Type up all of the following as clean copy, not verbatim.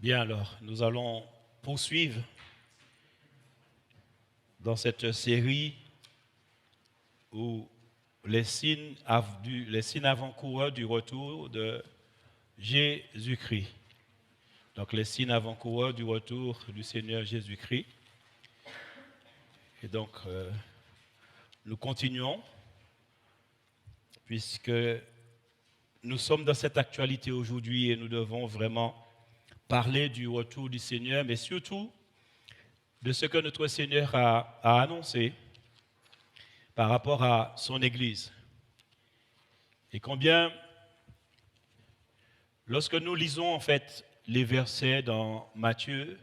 Bien alors, nous allons poursuivre dans cette série où les signes avant-coureurs du retour de Jésus-Christ. Donc les signes avant-coureurs du retour du Seigneur Jésus-Christ. Et donc, nous continuons, puisque nous sommes dans cette actualité aujourd'hui et nous devons vraiment parler du retour du Seigneur, mais surtout de ce que notre Seigneur a annoncé par rapport à son Église. Et combien, lorsque nous lisons en fait les versets dans Matthieu,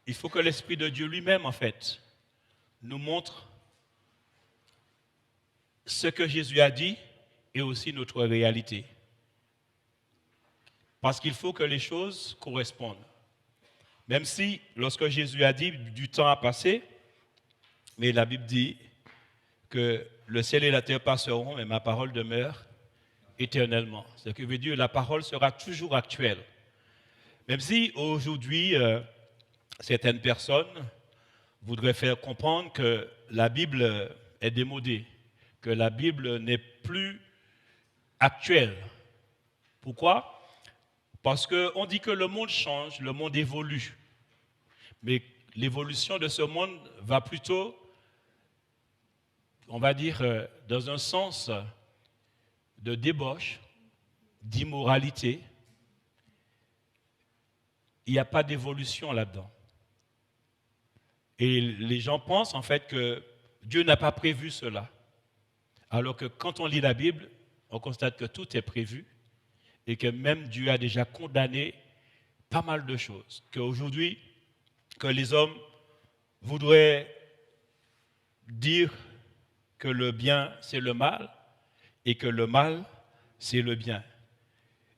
il faut que l'Esprit de Dieu lui-même en fait nous montre ce que Jésus a dit et aussi notre réalité. Parce qu'il faut que les choses correspondent. Même si, lorsque Jésus a dit, du temps a passé, mais la Bible dit que le ciel et la terre passeront, mais ma parole demeure éternellement. Ce qui veut dire que la parole sera toujours actuelle. Même si aujourd'hui, certaines personnes voudraient faire comprendre que la Bible est démodée, que la Bible n'est plus actuelle. Pourquoi ? Parce qu'on dit que le monde change, le monde évolue. Mais l'évolution de ce monde va plutôt, on va dire, dans un sens de débauche, d'immoralité. Il n'y a pas d'évolution là-dedans. Et les gens pensent en fait que Dieu n'a pas prévu cela. Alors que quand on lit la Bible, on constate que tout est prévu et que même Dieu a déjà condamné pas mal de choses. Qu'aujourd'hui, que les hommes voudraient dire que le bien c'est le mal et que le mal c'est le bien.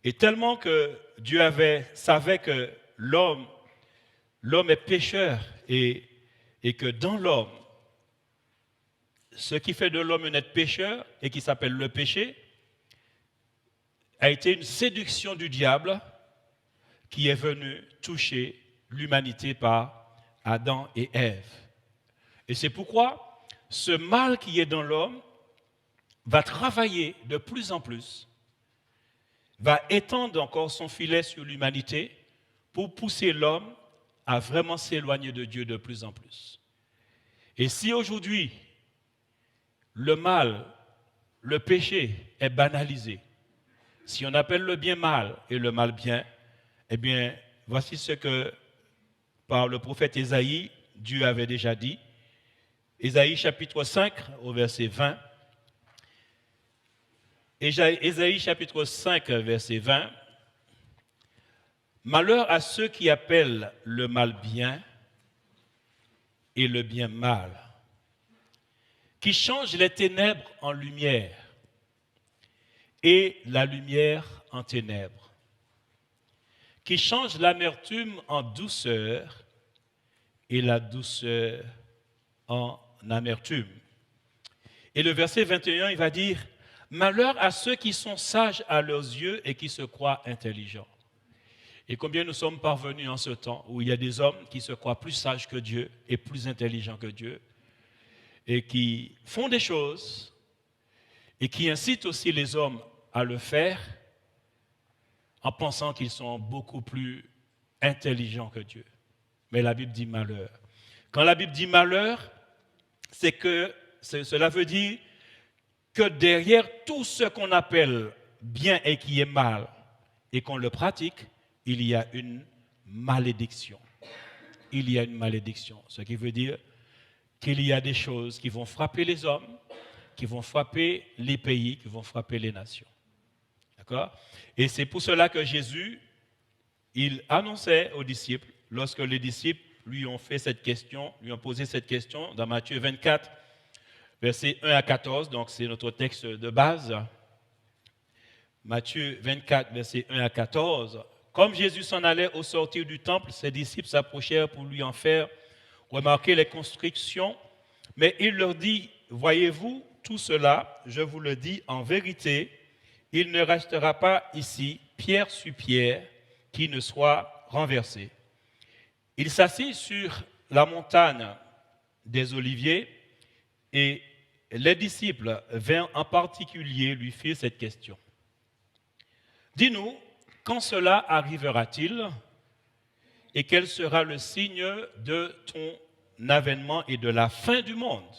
Et tellement que Dieu savait que l'homme est pécheur et que dans l'homme, ce qui fait de l'homme un être pécheur et qui s'appelle le péché, a été une séduction du diable qui est venu toucher l'humanité par Adam et Ève. Et c'est pourquoi ce mal qui est dans l'homme va travailler de plus en plus, va étendre encore son filet sur l'humanité pour pousser l'homme à vraiment s'éloigner de Dieu de plus en plus. Et si aujourd'hui, le mal, le péché est banalisé, si on appelle le bien mal et le mal bien, eh bien, voici ce que, par le prophète Ésaïe, Dieu avait déjà dit. Ésaïe chapitre 5, au verset 20. Ésaïe chapitre 5, verset 20. Malheur à ceux qui appellent le mal bien et le bien mal, qui changent les ténèbres en lumière et la lumière en ténèbres, qui changent l'amertume en douceur et la douceur en amertume. Et le verset 21, il va dire « Malheur à ceux qui sont sages à leurs yeux et qui se croient intelligents. » Et combien nous sommes parvenus en ce temps où il y a des hommes qui se croient plus sages que Dieu et plus intelligents que Dieu et qui font des choses et qui incitent aussi les hommes à le faire en pensant qu'ils sont beaucoup plus intelligents que Dieu. Mais la Bible dit malheur. Quand la Bible dit malheur, c'est que cela veut dire que derrière tout ce qu'on appelle bien et qui est mal et qu'on le pratique, il y a une malédiction. Il y a une malédiction. Ce qui veut dire qu'il y a des choses qui vont frapper les hommes, qui vont frapper les pays, qui vont frapper les nations. D'accord ? Et c'est pour cela que Jésus, il annonçait aux disciples, lorsque les disciples lui ont fait cette question, lui ont posé cette question dans Matthieu 24, versets 1 à 14, donc c'est notre texte de base. Matthieu 24, versets 1 à 14. Comme Jésus s'en allait au sortir du temple, ses disciples s'approchèrent pour lui en faire remarquer les constructions, mais il leur dit, voyez-vous tout cela, je vous le dis en vérité, il ne restera pas ici pierre sur pierre qui ne soit renversé. Il s'assit sur la montagne des Oliviers et les disciples vinrent en particulier lui faire cette question. Dis-nous, quand cela arrivera-t-il et quel sera le signe de ton avènement et de la fin du monde?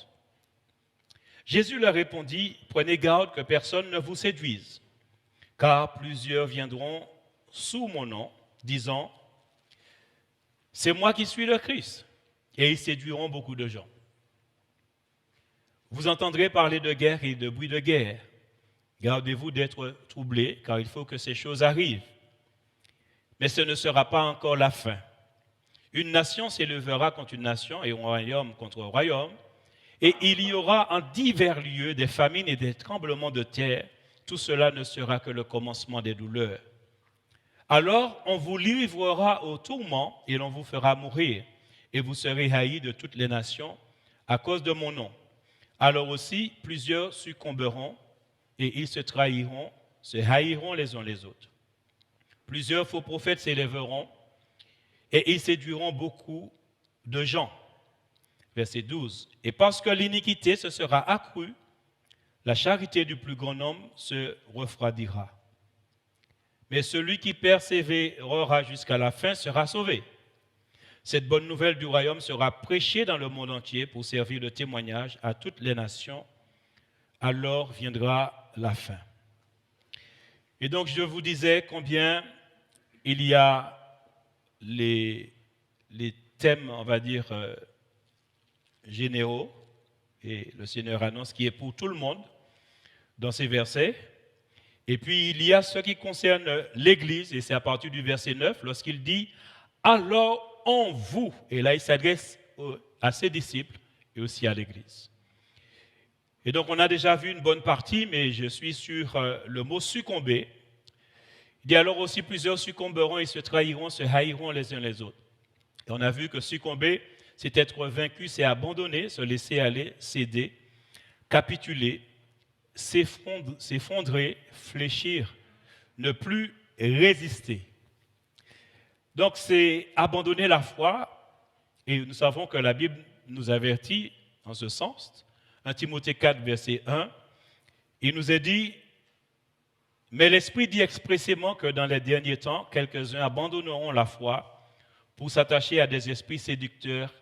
Jésus leur répondit, prenez garde que personne ne vous séduise, car plusieurs viendront sous mon nom, disant, c'est moi qui suis le Christ, et ils séduiront beaucoup de gens. Vous entendrez parler de guerre et de bruit de guerre. Gardez-vous d'être troublés, car il faut que ces choses arrivent. Mais ce ne sera pas encore la fin. Une nation s'élèvera contre une nation et un royaume contre un royaume, et il y aura en divers lieux des famines et des tremblements de terre. Tout cela ne sera que le commencement des douleurs. Alors on vous livrera au tourment et l'on vous fera mourir, et vous serez haïs de toutes les nations à cause de mon nom. Alors aussi plusieurs succomberont et ils se trahiront, se haïront les uns les autres. Plusieurs faux prophètes s'élèveront et ils séduiront beaucoup de gens. Verset 12. Et parce que l'iniquité se sera accrue, la charité du plus grand nombre se refroidira. Mais celui qui persévérera jusqu'à la fin sera sauvé. Cette bonne nouvelle du royaume sera prêchée dans le monde entier pour servir de témoignage à toutes les nations. Alors viendra la fin. Et donc je vous disais combien il y a les thèmes, on va dire, généraux, et le Seigneur annonce qui est pour tout le monde dans ces versets. Et puis il y a ce qui concerne l'Église, et c'est à partir du verset 9, lorsqu'il dit « Alors en vous », et là il s'adresse à ses disciples et aussi à l'Église. Et donc on a déjà vu une bonne partie, mais je suis sur le mot « succomber ». Il dit alors aussi plusieurs succomberont et se trahiront, se haïront les uns les autres. Et on a vu que succomber, c'est être vaincu, c'est abandonner, se laisser aller, céder, capituler, s'effondrer, fléchir, ne plus résister. Donc c'est abandonner la foi, et nous savons que la Bible nous avertit en ce sens. 1 Timothée 4, verset 1, il nous est dit, mais l'Esprit dit expressément que dans les derniers temps, quelques-uns abandonneront la foi pour s'attacher à des esprits séducteurs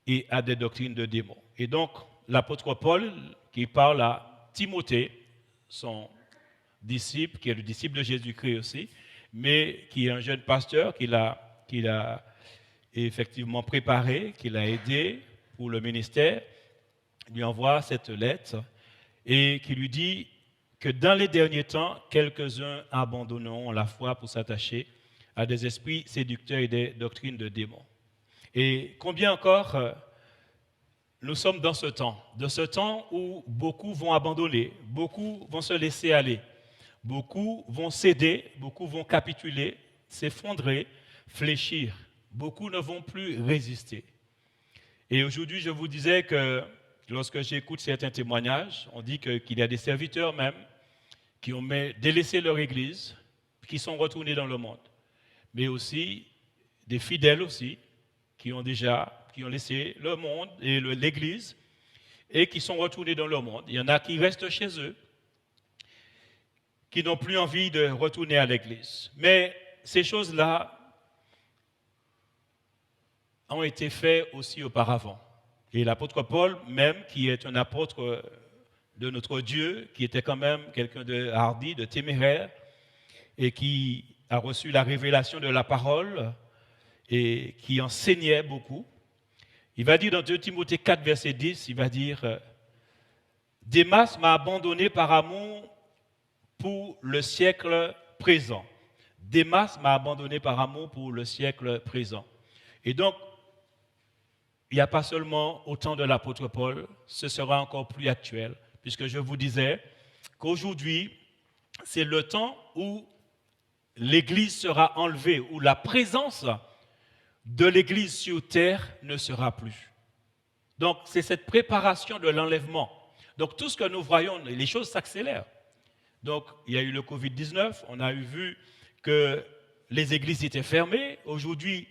et à des doctrines de démons. Et donc, l'apôtre Paul, qui parle à Timothée, son disciple, qui est le disciple de Jésus-Christ aussi, mais qui est un jeune pasteur qu'il a effectivement préparé, qu'il a aidé pour le ministère, lui envoie cette lettre et qui lui dit que dans les derniers temps, quelques-uns abandonneront la foi pour s'attacher à des esprits séducteurs et des doctrines de démons. Et combien encore nous sommes dans ce temps où beaucoup vont abandonner, beaucoup vont se laisser aller, beaucoup vont céder, beaucoup vont capituler, s'effondrer, fléchir, beaucoup ne vont plus résister. Et aujourd'hui, je vous disais que lorsque j'écoute certains témoignages, on dit qu'il y a des serviteurs même qui ont délaissé leur église, qui sont retournés dans le monde. Mais aussi des fidèles aussi, qui ont laissé le monde et l'église et qui sont retournés dans le monde. Il y en a qui restent chez eux, qui n'ont plus envie de retourner à l'église. Mais ces choses-là ont été faites aussi auparavant. Et l'apôtre Paul, même, qui est un apôtre de notre Dieu, qui était quand même quelqu'un de hardi, de téméraire, et qui a reçu la révélation de la parole et qui enseignait beaucoup, il va dire dans 2 Timothée 4, verset 10, il va dire « Démas m'a abandonné par amour pour le siècle présent. » Démas m'a abandonné par amour pour le siècle présent. Et donc, il n'y a pas seulement au temps de l'apôtre Paul, ce sera encore plus actuel, puisque je vous disais qu'aujourd'hui, c'est le temps où l'Église sera enlevée, où la présence de l'Église sur terre ne sera plus. Donc, c'est cette préparation de l'enlèvement. Donc, tout ce que nous voyons, les choses s'accélèrent. Donc, il y a eu le Covid-19, on a vu que les églises étaient fermées. Aujourd'hui,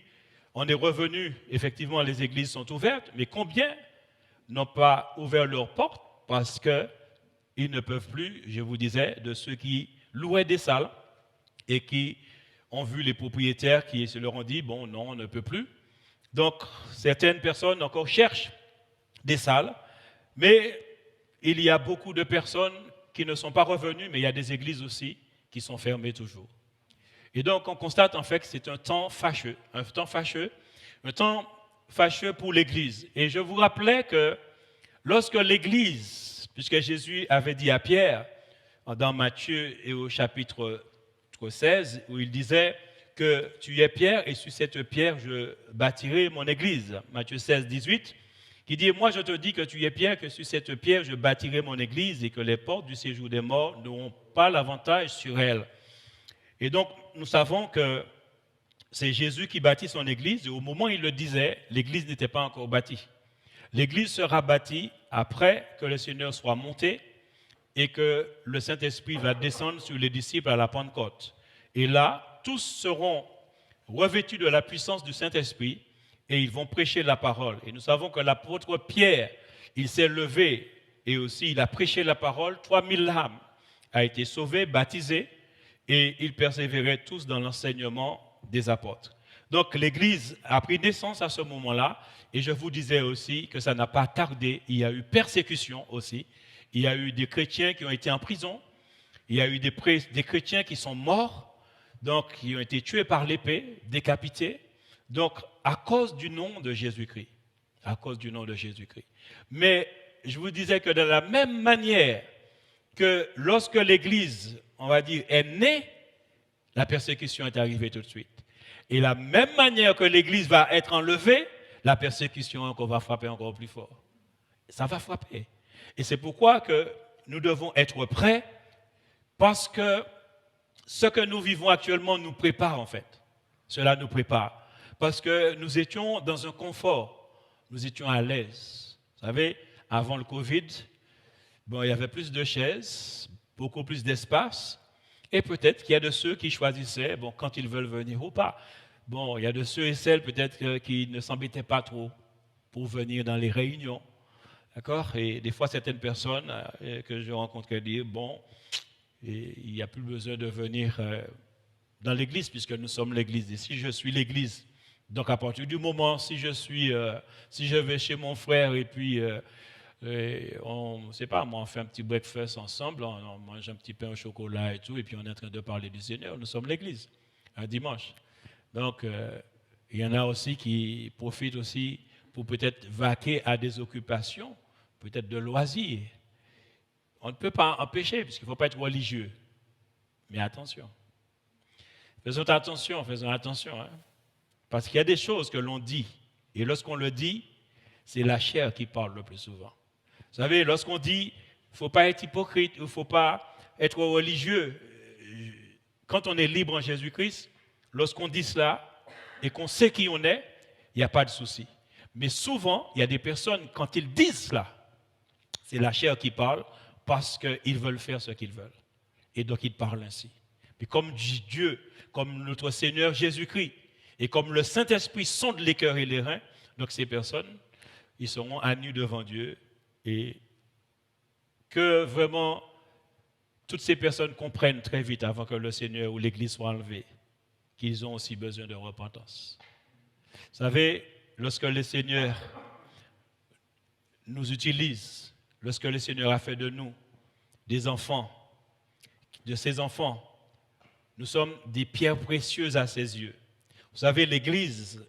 on est revenu, effectivement, les églises sont ouvertes, mais combien n'ont pas ouvert leurs portes parce qu'ils ne peuvent plus, je vous disais, de ceux qui louaient des salles et qui ont vu les propriétaires qui se leur ont dit, bon, non, on ne peut plus. Donc, certaines personnes encore cherchent des salles, mais il y a beaucoup de personnes qui ne sont pas revenues, mais il y a des églises aussi qui sont fermées toujours. Et donc, on constate en fait que c'est un temps fâcheux, un temps fâcheux pour l'Église. Et je vous rappelais que lorsque l'Église, puisque Jésus avait dit à Pierre, dans Matthieu et au chapitre 16, où il disait que tu es Pierre et sur cette pierre je bâtirai mon Église. Matthieu 16, 18, qui dit, moi je te dis que tu es Pierre, que sur cette pierre je bâtirai mon Église et que les portes du séjour des morts n'auront pas l'avantage sur elle. Et donc, nous savons que c'est Jésus qui bâtit son Église, et au moment où il le disait, l'Église n'était pas encore bâtie. L'Église sera bâtie après que le Seigneur soit monté et que le Saint-Esprit va descendre sur les disciples à la Pentecôte. Et là, tous seront revêtus de la puissance du Saint-Esprit et ils vont prêcher la parole. Et nous savons que l'apôtre Pierre, il s'est levé et aussi il a prêché la parole, 3000 âmes ont été sauvées, baptisées, et ils persévéraient tous dans l'enseignement des apôtres. Donc l'Église a pris naissance à ce moment-là, et je vous disais aussi que ça n'a pas tardé, il y a eu persécution aussi, il y a eu des chrétiens qui ont été en prison, il y a eu des chrétiens qui sont morts, donc qui ont été tués par l'épée, décapités, donc à cause du nom de Jésus-Christ, à cause du nom de Jésus-Christ. Mais je vous disais que de la même manière que lorsque l'Église, on va dire, est née, la persécution est arrivée tout de suite. Et la même manière que l'Église va être enlevée, la persécution encore va frapper encore plus fort. Ça va frapper. Et c'est pourquoi que nous devons être prêts, parce que ce que nous vivons actuellement nous prépare en fait. Cela nous prépare. Parce que nous étions dans un confort, nous étions à l'aise. Vous savez, avant le Covid, bon, il y avait plus de chaises, beaucoup plus d'espace, et peut-être qu'il y a de ceux qui choisissaient, bon, quand ils veulent venir ou pas. Bon, il y a de ceux et celles peut-être qui ne s'embêtaient pas trop pour venir dans les réunions. D'accord? Et des fois, certaines personnes que je rencontre disent, bon, il n'y a plus besoin de venir dans l'église, puisque nous sommes l'église. Et si je suis l'église, donc à partir du moment, si je vais chez mon frère et puis on ne sait pas, moi, on fait un petit breakfast ensemble, on mange un petit pain au chocolat et tout, et puis on est en train de parler du Seigneur. Nous sommes l'église, un dimanche. Donc, il y en a aussi qui profitent aussi pour peut-être vaquer à des occupations, peut-être de loisirs. On ne peut pas empêcher, puisqu'il ne faut pas être religieux. Mais attention. Faisons attention. Hein? Parce qu'il y a des choses que l'on dit, et lorsqu'on le dit, c'est la chair qui parle le plus souvent. Vous savez, lorsqu'on dit, il ne faut pas être hypocrite, il ne faut pas être religieux, quand on est libre en Jésus-Christ, lorsqu'on dit cela et qu'on sait qui on est, il n'y a pas de souci. Mais souvent, il y a des personnes, quand ils disent cela, c'est la chair qui parle parce qu'ils veulent faire ce qu'ils veulent. Et donc, ils parlent ainsi. Mais comme Dieu, comme notre Seigneur Jésus-Christ, et comme le Saint-Esprit sonde les cœurs et les reins, donc ces personnes, ils seront à nu devant Dieu. Et que vraiment, toutes ces personnes comprennent très vite avant que le Seigneur ou l'Église soit enlevée, qu'ils ont aussi besoin de repentance. Vous savez, lorsque le Seigneur nous utilise, lorsque le Seigneur a fait de nous des enfants, de ses enfants, nous sommes des pierres précieuses à ses yeux. Vous savez, l'Église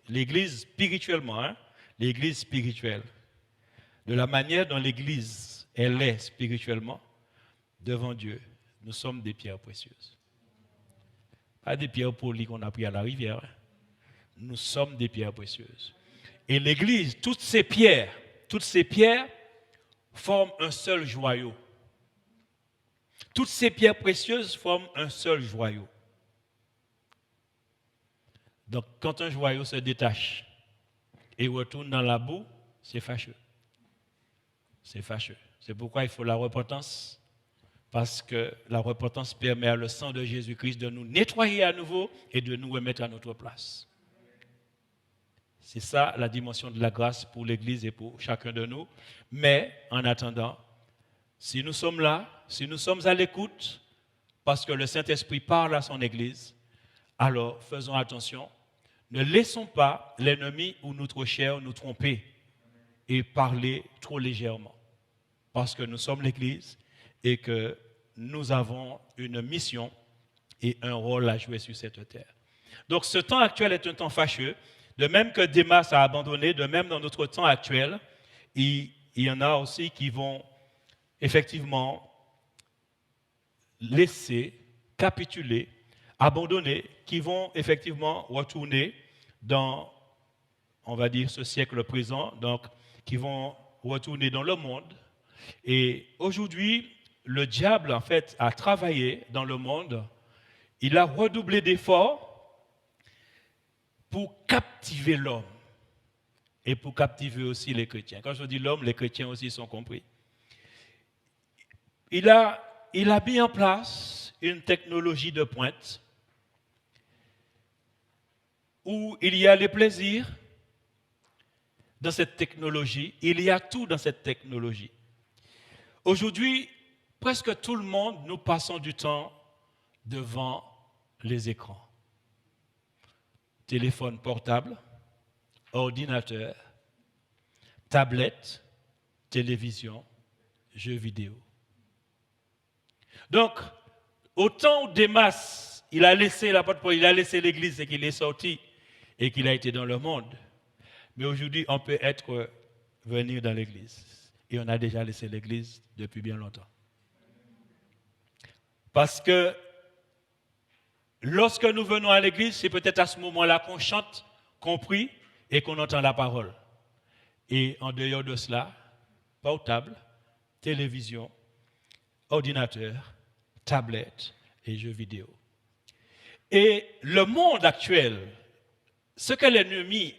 spirituellement, hein, l'Église spirituelle, de la manière dont l'Église, elle est spirituellement, devant Dieu, nous sommes des pierres précieuses. Pas des pierres polies qu'on a pris à la rivière. Hein. Nous sommes des pierres précieuses. Et l'Église, toutes ces pierres forment un seul joyau. Toutes ces pierres précieuses forment un seul joyau. Donc, quand un joyau se détache et retourne dans la boue, c'est fâcheux. C'est fâcheux. C'est pourquoi il faut la repentance. parce que la repentance permet à le sang de Jésus-Christ de nous nettoyer à nouveau et de nous remettre à notre place. C'est ça la dimension de la grâce pour l'Église et pour chacun de nous. Mais en attendant, si nous sommes là, si nous sommes à l'écoute, parce que le Saint-Esprit parle à son Église, alors faisons attention. Ne laissons pas l'ennemi ou notre chair nous tromper et parler trop légèrement. Parce que nous sommes l'Église et que nous avons une mission et un rôle à jouer sur cette terre. Donc ce temps actuel est un temps fâcheux. De même que Démas a abandonné, de même dans notre temps actuel, il y en a aussi qui vont effectivement laisser, capituler, abandonner, qui vont effectivement retourner dans, on va dire, ce siècle présent, donc qui vont retourner dans le monde. Et aujourd'hui, le diable, en fait, a travaillé dans le monde. Il a redoublé d'efforts pour captiver l'homme et pour captiver aussi les chrétiens. Quand je dis l'homme, les chrétiens aussi sont compris. Il a mis en place une technologie de pointe où il y a les plaisirs dans cette technologie, il y a tout dans cette technologie. Aujourd'hui, presque tout le monde, nous passons du temps devant les écrans. Téléphone portable, ordinateur, tablette, télévision, jeux vidéo. Donc, autant où Démas, il a laissé l'apôtre Paul, il a laissé l'église et qu'il est sorti et qu'il a été dans le monde. Mais aujourd'hui, on peut venir dans l'église. Et on a déjà laissé l'église depuis bien longtemps. Parce que lorsque nous venons à l'église, c'est peut-être à ce moment-là qu'on chante, qu'on prie et qu'on entend la parole. Et en dehors de cela, portable, télévision, ordinateur, tablette et jeux vidéo. Et le monde actuel, ce que l'ennemi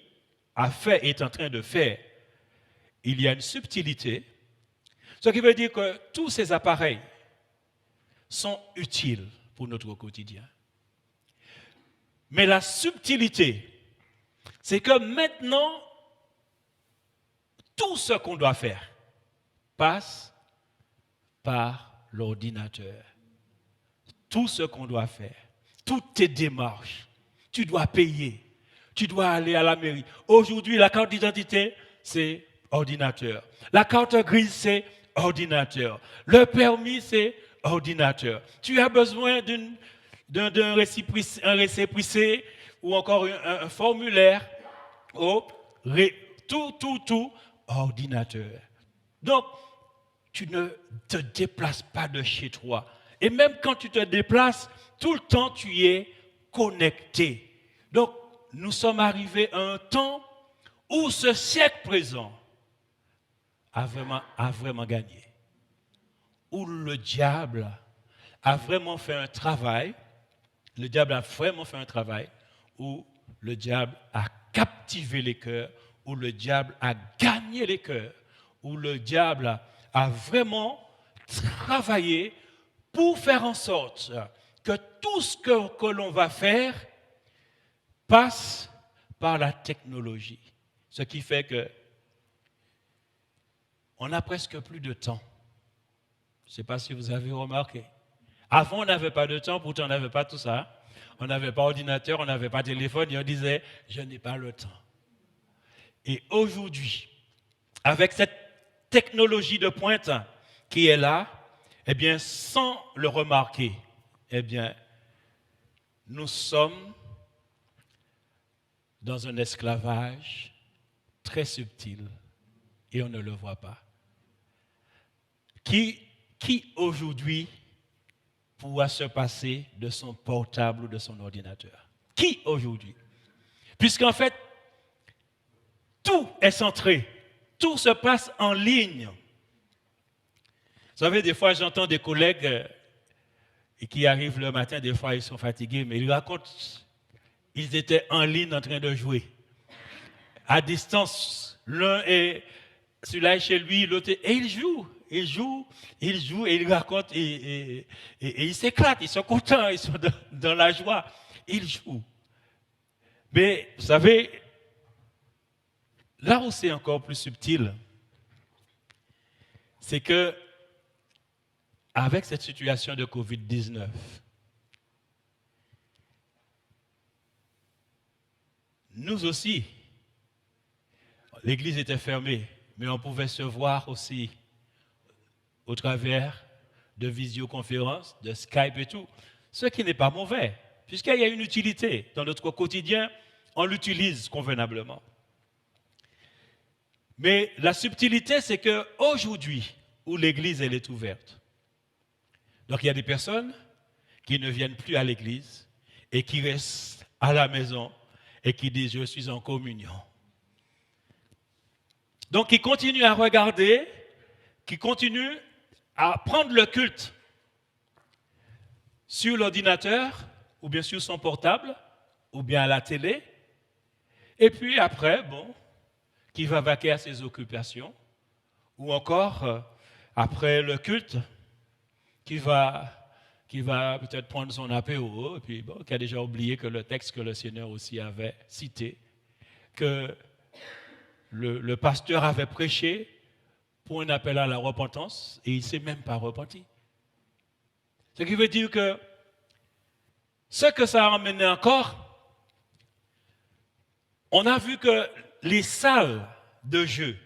a fait et est en train de faire, il y a une subtilité, ce qui veut dire que tous ces appareils sont utiles pour notre quotidien. Mais la subtilité, c'est que maintenant, tout ce qu'on doit faire passe par l'ordinateur. Tout ce qu'on doit faire, toutes tes démarches, tu dois payer, tu dois aller à la mairie. Aujourd'hui, la carte d'identité, c'est ordinateur. La carte grise, c'est ordinateur. Le permis, c'est ordinateur. Tu as besoin d'un récépissé ou encore un formulaire. Tout, ordinateur. Donc, tu ne te déplaces pas de chez toi. Et même quand tu te déplaces, tout le temps, tu es connecté. Donc, nous sommes arrivés à un temps où ce siècle présent a vraiment gagné. Où le diable a vraiment fait un travail, où le diable a captivé les cœurs, où le diable a gagné les cœurs, où le diable a vraiment travaillé pour faire en sorte que tout ce que l'on va faire passe par la technologie. Ce qui fait que on n'a presque plus de temps. Je ne sais pas si vous avez remarqué. Avant, on n'avait pas de temps, pourtant on n'avait pas tout ça. On n'avait pas ordinateur, on n'avait pas téléphone, et on disait, je n'ai pas le temps. Et aujourd'hui, avec cette technologie de pointe qui est là, eh bien, sans le remarquer, eh bien, nous sommes dans un esclavage très subtil et on ne le voit pas. Qui aujourd'hui pourra se passer de son portable ou de son ordinateur? Qui aujourd'hui? Puisqu'en fait, tout est centré, tout se passe en ligne. Vous savez, des fois, j'entends des collègues qui arrivent le matin, des fois, ils sont fatigués, mais ils racontent, ils étaient en ligne en train de jouer. À distance, l'un est celui-là est chez lui, l'autre est, et ils jouent. ils jouent et ils racontent et ils s'éclatent, ils sont contents, ils sont dans la joie. Ils jouent. Mais vous savez, là où c'est encore plus subtil, c'est que avec cette situation de Covid-19, nous aussi, l'église était fermée, mais on pouvait se voir aussi au travers de visioconférences, de Skype et tout, ce qui n'est pas mauvais, puisqu'il y a une utilité. Dans notre quotidien, on l'utilise convenablement. Mais la subtilité, c'est qu'aujourd'hui, où l'église elle est ouverte, donc il y a des personnes qui ne viennent plus à l'église et qui restent à la maison et qui disent « je suis en communion ». Donc ils continuent à regarder, qui continuent à prendre le culte sur l'ordinateur, ou bien sur son portable, ou bien à la télé, et puis après, bon, qui va vaquer à ses occupations, ou encore, après le culte, qui va peut-être prendre son apéro, et puis bon, qui a déjà oublié que le texte que le Seigneur aussi avait cité, que le pasteur avait prêché pour un appel à la repentance, et il ne s'est même pas repenti. Ce qui veut dire que ce que ça a emmené encore, on a vu que les salles de jeu,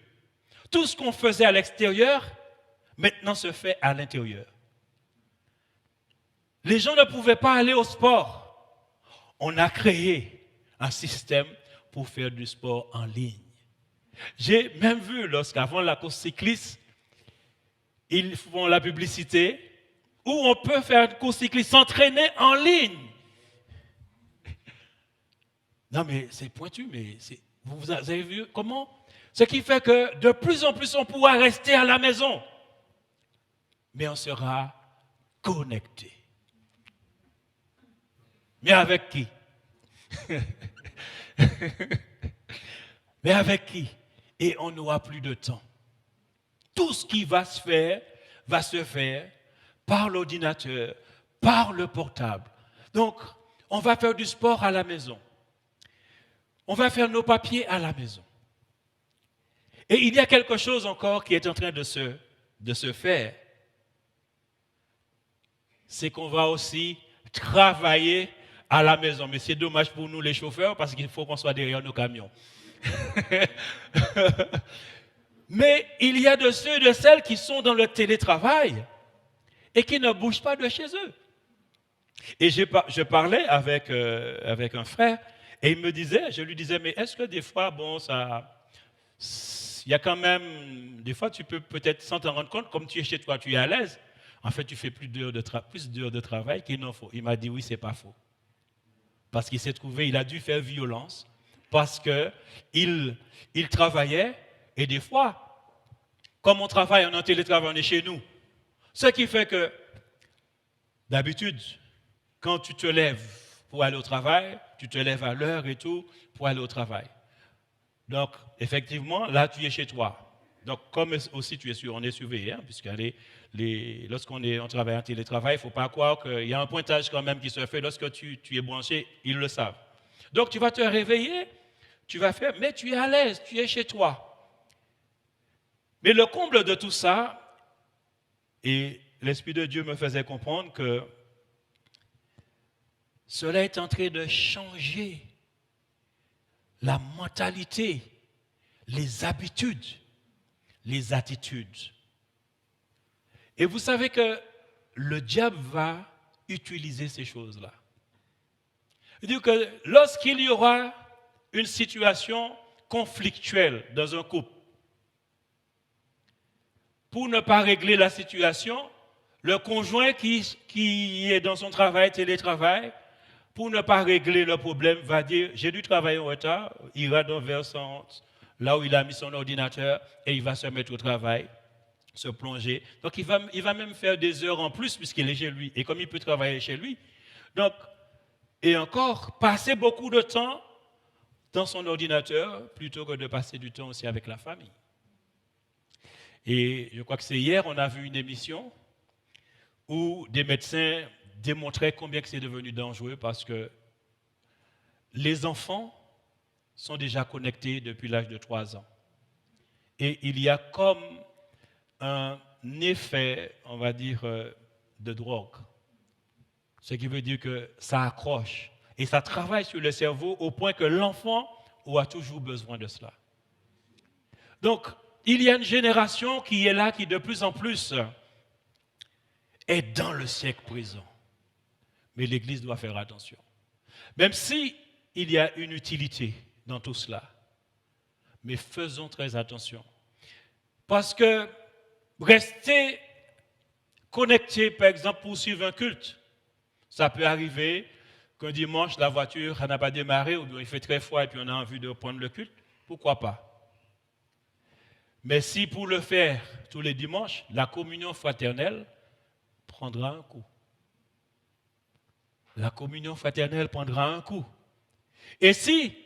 tout ce qu'on faisait à l'extérieur, maintenant se fait à l'intérieur. Les gens ne pouvaient pas aller au sport. On a créé un système pour faire du sport en ligne. J'ai même vu, lorsqu'avant la course cycliste, ils font la publicité où on peut faire une course cycliste, s'entraîner en ligne. Non, mais c'est pointu, mais vous avez vu comment? Ce qui fait que de plus en plus, on pourra rester à la maison. Mais on sera connecté. Mais avec qui? Mais avec qui? Et on n'aura plus de temps. Tout ce qui va se faire par l'ordinateur, par le portable. Donc, on va faire du sport à la maison. On va faire nos papiers à la maison. Et il y a quelque chose encore qui est en train de se faire. C'est qu'on va aussi travailler à la maison. Mais c'est dommage pour nous les chauffeurs parce qu'il faut qu'on soit derrière nos camions. Mais il y a de ceux et de celles qui sont dans le télétravail et qui ne bougent pas de chez eux. Et je parlais avec un frère et je lui disais, mais est-ce que des fois, bon, il y a quand même, des fois tu peux peut-être sans t'en rendre compte, comme tu es chez toi, tu es à l'aise, en fait tu fais plus d'heures de travail qu'il n'en faut. Il m'a dit oui, c'est pas faux. Parce qu'il s'est trouvé, il a dû faire violence, parce qu'il travaillait, et des fois, comme on travaille, on est en télétravail, on est chez nous. Ce qui fait que, d'habitude, quand tu te lèves pour aller au travail, tu te lèves à l'heure et tout pour aller au travail. Donc, effectivement, là, tu es chez toi. Donc, comme aussi on est surveillé, hein, puisque lorsqu'on travaille en télétravail, il ne faut pas croire qu'il y a un pointage quand même qui se fait. Lorsque tu es branché, ils le savent. Donc, tu vas te réveiller, tu vas faire, mais tu es à l'aise, tu es chez toi. Mais le comble de tout ça, et l'Esprit de Dieu me faisait comprendre que cela est en train de changer la mentalité, les habitudes, les attitudes. Et vous savez que le diable va utiliser ces choses-là. C'est-à-dire que lorsqu'il y aura une situation conflictuelle dans un couple, pour ne pas régler la situation, le conjoint qui est dans son travail, télétravail, pour ne pas régler le problème, va dire « j'ai dû travailler en retard », il ira vers là où il a mis son ordinateur et il va se mettre au travail, se plonger. Donc il va même faire des heures en plus puisqu'il est chez lui. Et comme il peut travailler chez lui, donc, et encore, passer beaucoup de temps dans son ordinateur plutôt que de passer du temps aussi avec la famille. Et je crois que c'est hier, on a vu une émission où des médecins démontraient combien que c'est devenu dangereux parce que les enfants sont déjà connectés depuis l'âge de 3 ans. Et il y a comme un effet, on va dire, de drogue. Ce qui veut dire que ça accroche et ça travaille sur le cerveau au point que l'enfant aura toujours besoin de cela. Donc, il y a une génération qui est là, qui de plus en plus est dans le siècle présent. Mais l'Église doit faire attention. Même si il y a une utilité dans tout cela, mais faisons très attention. Parce que rester connecté, par exemple, pour suivre un culte, ça peut arriver qu'un dimanche, la voiture n'a pas démarré, ou bien il fait très froid et puis on a envie de reprendre le culte, pourquoi pas? Mais si pour le faire tous les dimanches, la communion fraternelle prendra un coup. La communion fraternelle prendra un coup. Et si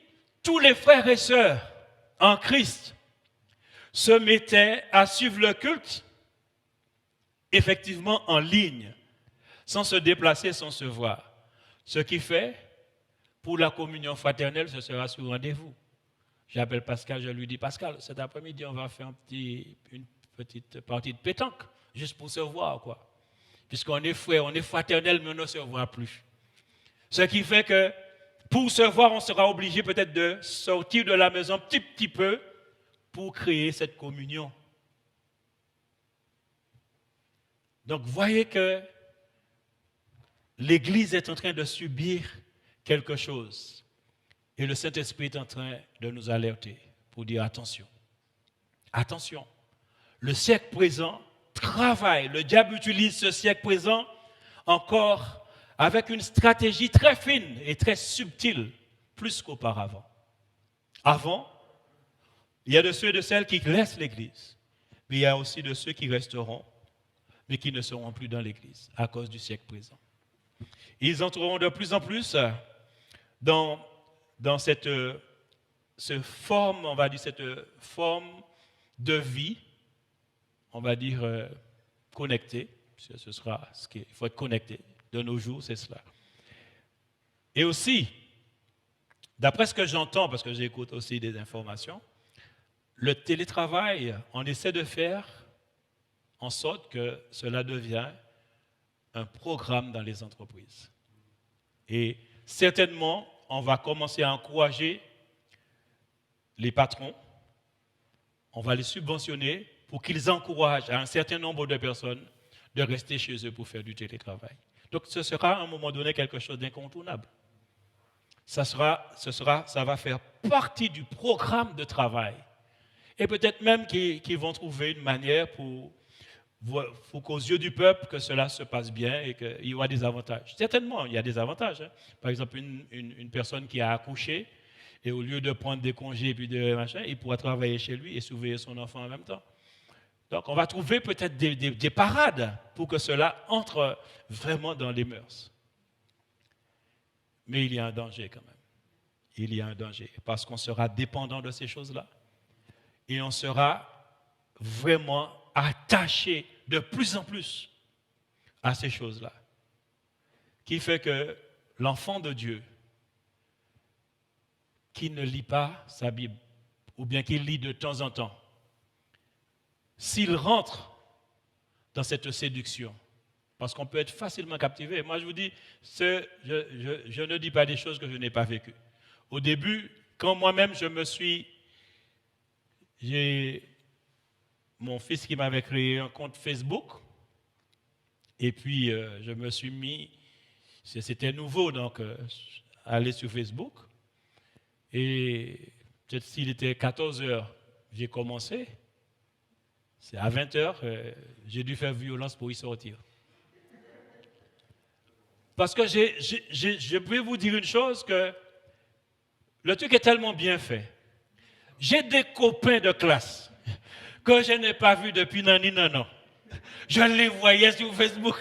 tous les frères et sœurs en Christ se mettaient à suivre le culte, effectivement en ligne, sans se déplacer, sans se voir, ce qui fait, pour la communion fraternelle, ce sera sur rendez-vous. J'appelle Pascal, je lui dis, Pascal, cet après-midi, on va faire une petite partie de pétanque, juste pour se voir, quoi. Puisqu'on est frères, on est fraternels, mais on ne se voit plus. Ce qui fait que, pour se voir, on sera obligé peut-être de sortir de la maison un petit peu pour créer cette communion. Donc, voyez que l'Église est en train de subir quelque chose. Et le Saint-Esprit est en train de nous alerter pour dire attention. Attention. Le siècle présent travaille. Le diable utilise ce siècle présent encore avec une stratégie très fine et très subtile, plus qu'auparavant. Avant, il y a de ceux et de celles qui laissent l'Église, mais il y a aussi de ceux qui resteront, mais qui ne seront plus dans l'Église à cause du siècle présent. Ils entreront de plus en plus dans cette forme, on va dire, cette forme de vie, on va dire, connectée. Ce sera ce qu'il faut être connecté. De nos jours, c'est cela. Et aussi, d'après ce que j'entends, parce que j'écoute aussi des informations, le télétravail, on essaie de faire en sorte que cela devienne un programme dans les entreprises. Et certainement, on va commencer à encourager les patrons, on va les subventionner pour qu'ils encouragent à un certain nombre de personnes de rester chez eux pour faire du télétravail. Donc ce sera à un moment donné quelque chose d'incontournable. Ça va faire partie du programme de travail. Et peut-être même qu'ils vont trouver une manière pour qu'aux yeux du peuple, que cela se passe bien et qu'il y aura des avantages. Certainement, il y a des avantages. Hein. Par exemple, une personne qui a accouché, et au lieu de prendre des congés et puis de machin, il pourra travailler chez lui et surveiller son enfant en même temps. Donc, on va trouver peut-être des parades pour que cela entre vraiment dans les mœurs. Mais il y a un danger quand même. Il y a un danger, parce qu'on sera dépendant de ces choses-là. Et on sera vraiment attaché de plus en plus à ces choses-là. Qui fait que l'enfant de Dieu, qui ne lit pas sa Bible, ou bien qui lit de temps en temps, s'il rentre dans cette séduction, parce qu'on peut être facilement captivé. Moi, je vous dis, je ne dis pas des choses que je n'ai pas vécues. Au début, quand moi-même j'ai mon fils qui m'avait créé un compte Facebook, et puis je me suis mis, c'était nouveau, donc aller sur Facebook, et peut-être s'il était 14 heures, j'ai commencé, c'est à 20 heures, j'ai dû faire violence pour y sortir. Parce que je peux vous dire une chose, que le truc est tellement bien fait. J'ai des copains de classe que je n'ai pas vus depuis non. Je les voyais sur Facebook.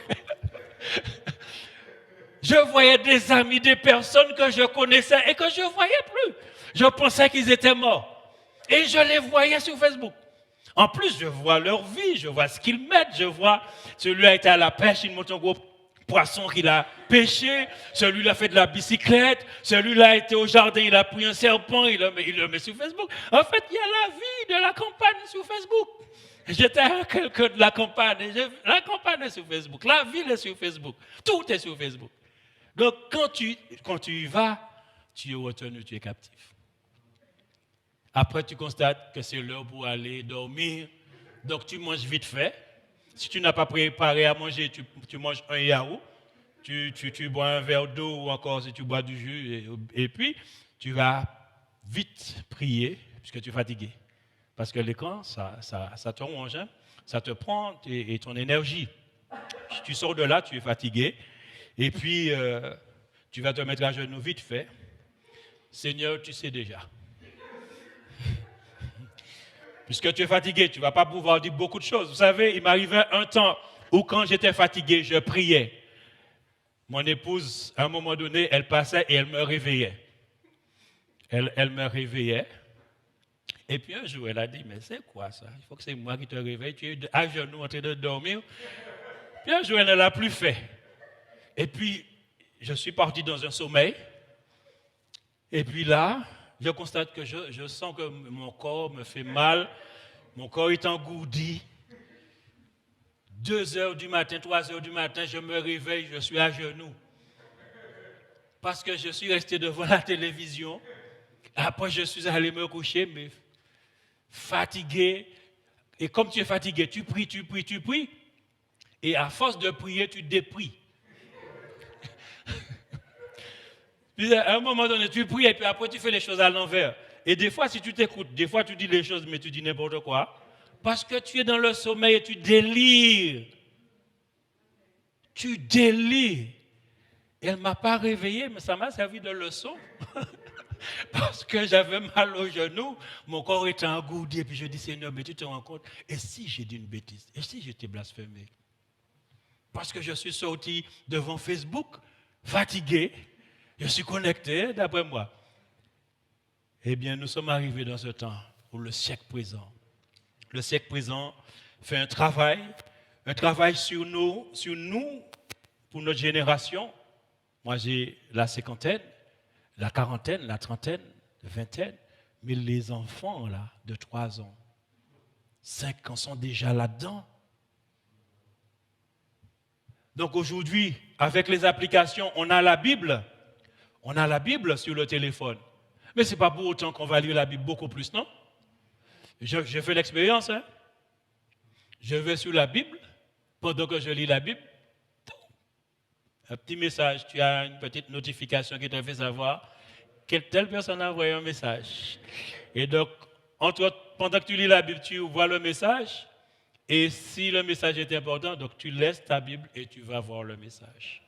Je voyais des amis, des personnes que je connaissais et que je ne voyais plus. Je pensais qu'ils étaient morts. Et je les voyais sur Facebook. En plus, je vois leur vie, je vois ce qu'ils mettent, je vois celui-là été à la pêche, il monte un gros poisson qu'il a pêché, celui-là fait de la bicyclette, celui-là était au jardin, il a pris un serpent, il le met sur Facebook. En fait, il y a la vie de la campagne sur Facebook. J'étais avec quelqu'un de la campagne, la campagne est sur Facebook, la ville est sur Facebook, tout est sur Facebook. Donc, quand tu y vas, tu es retenu, tu es captif. Après, tu constates que c'est l'heure pour aller dormir, donc tu manges vite fait. Si tu n'as pas préparé à manger, tu manges un yaourt, tu bois un verre d'eau ou encore si tu bois du jus, et puis tu vas vite prier puisque tu es fatigué. Parce que l'écran, ça te ronge, hein? Ça te prend et ton énergie. Tu sors de là, tu es fatigué, et puis tu vas te mettre à genoux vite fait. Seigneur, tu sais déjà. Puisque tu es fatigué, tu ne vas pas pouvoir dire beaucoup de choses. Vous savez, il m'arrivait un temps où quand j'étais fatigué, je priais. Mon épouse, à un moment donné, elle passait et elle me réveillait. Elle me réveillait. Et puis un jour, elle a dit, mais c'est quoi ça? Il faut que c'est moi qui te réveille. Tu es à genoux en train de dormir. Puis un jour, elle ne l'a plus fait. Et puis, je suis parti dans un sommeil. Et puis là, je constate que je sens que mon corps me fait mal. Mon corps est engourdi. 2 heures du matin, 3 heures du matin, je me réveille, je suis à genoux. Parce que je suis resté devant la télévision. Après, je suis allé me coucher, mais fatigué. Et comme tu es fatigué, tu pries. Et à force de prier, tu dépries. Puis à un moment donné, tu pries et puis après, tu fais les choses à l'envers. Et des fois, si tu t'écoutes, des fois, tu dis les choses, mais tu dis n'importe quoi. Parce que tu es dans le sommeil et tu délires. Tu délires. Et elle ne m'a pas réveillé, mais ça m'a servi de leçon. Parce que j'avais mal au genou, mon corps était engourdi. Et puis je dis, Seigneur, mais tu te rends compte, et si j'ai dit une bêtise? Et si j'étais blasphémé? Parce que je suis sorti devant Facebook, fatigué, je suis connecté, d'après moi. Eh bien, nous sommes arrivés dans ce temps où le siècle présent fait un travail sur nous, pour notre génération. Moi, j'ai la cinquantaine, la quarantaine, la trentaine, la vingtaine, mais les enfants là, de 3 ans, 5 ans sont déjà là-dedans. Donc aujourd'hui, avec les applications, on a la Bible sur le téléphone. Mais ce n'est pas pour autant qu'on va lire la Bible beaucoup plus, non? Je fais l'expérience, hein? Je vais sur la Bible, pendant que je lis la Bible, un petit message, tu as une petite notification qui te fait savoir que telle personne a envoyé un message. Et donc, pendant que tu lis la Bible, tu vois le message, et si le message est important, donc tu laisses ta Bible et tu vas voir le message.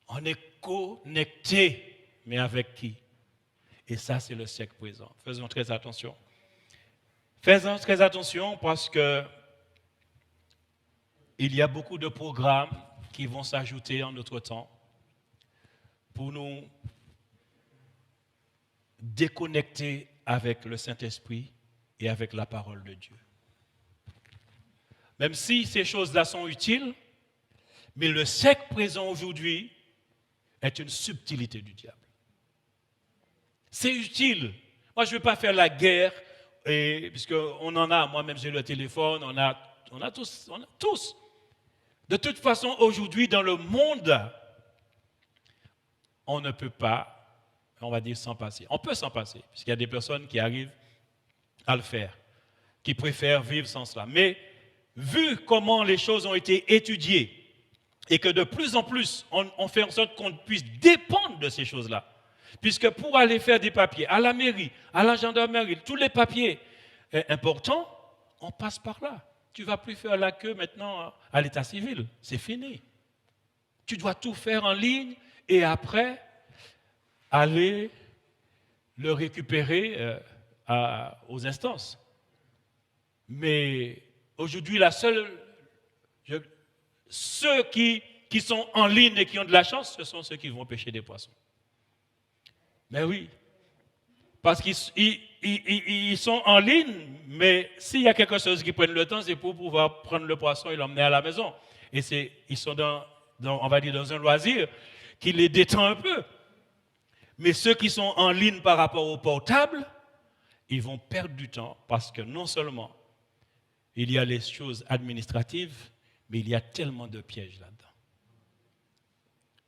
On est connecté, mais avec qui? Et ça, c'est le siècle présent. Faisons très attention. Faisons très attention parce que il y a beaucoup de programmes qui vont s'ajouter en notre temps pour nous déconnecter avec le Saint-Esprit et avec la parole de Dieu. Même si ces choses-là sont utiles, mais le siècle présent aujourd'hui est une subtilité du diable. C'est utile. Moi, je ne veux pas faire la guerre, puisqu'on en a, moi-même j'ai le téléphone, on a tous. De toute façon, aujourd'hui, dans le monde, on ne peut pas, on va dire, s'en passer. On peut s'en passer, puisqu'il y a des personnes qui arrivent à le faire, qui préfèrent vivre sans cela. Mais vu comment les choses ont été étudiées, et que de plus en plus, on fait en sorte qu'on puisse dépendre de ces choses-là, puisque pour aller faire des papiers à la mairie, à la gendarmerie, tous les papiers importants, on passe par là. Tu ne vas plus faire la queue maintenant à l'état civil. C'est fini. Tu dois tout faire en ligne et après aller le récupérer aux instances. Mais aujourd'hui, ceux qui sont en ligne et qui ont de la chance, ce sont ceux qui vont pêcher des poissons. Mais oui, parce qu'ils ils sont en ligne, mais s'il y a quelque chose qui prenne le temps, c'est pour pouvoir prendre le poisson et l'emmener à la maison. Et ils sont on va dire, dans un loisir qui les détend un peu. Mais ceux qui sont en ligne par rapport au portable, ils vont perdre du temps parce que non seulement il y a les choses administratives, mais il y a tellement de pièges là-dedans.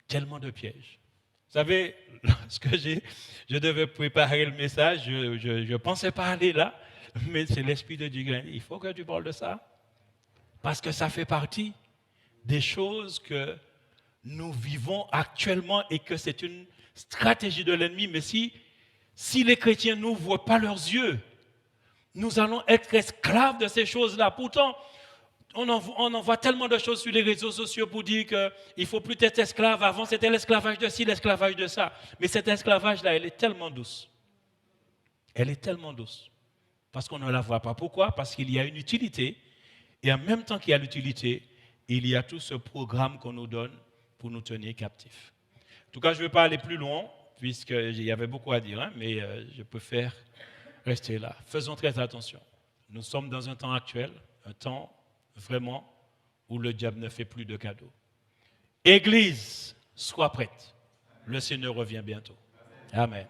Tellement de pièges. Vous savez, lorsque je devais préparer le message, je ne pensais pas aller là, mais c'est l'Esprit de Dieu qui a dit, il faut que tu parles de ça, parce que ça fait partie des choses que nous vivons actuellement et que c'est une stratégie de l'ennemi. Mais si les chrétiens n'ouvrent pas leurs yeux, nous allons être esclaves de ces choses-là. Pourtant, on en voit tellement de choses sur les réseaux sociaux pour dire qu'il ne faut plus être esclave. Avant, c'était l'esclavage de ci, l'esclavage de ça. Mais cet esclavage-là, elle est tellement douce. Elle est tellement douce. Parce qu'on ne la voit pas. Pourquoi? Parce qu'il y a une utilité. Et en même temps qu'il y a l'utilité, il y a tout ce programme qu'on nous donne pour nous tenir captifs. En tout cas, je ne veux pas aller plus loin, puisqu'il y avait beaucoup à dire, hein, mais je préfère rester là. Faisons très attention. Nous sommes dans un temps actuel, un temps vraiment où le diable ne fait plus de cadeaux. Église, sois prête. Le Seigneur revient bientôt. Amen.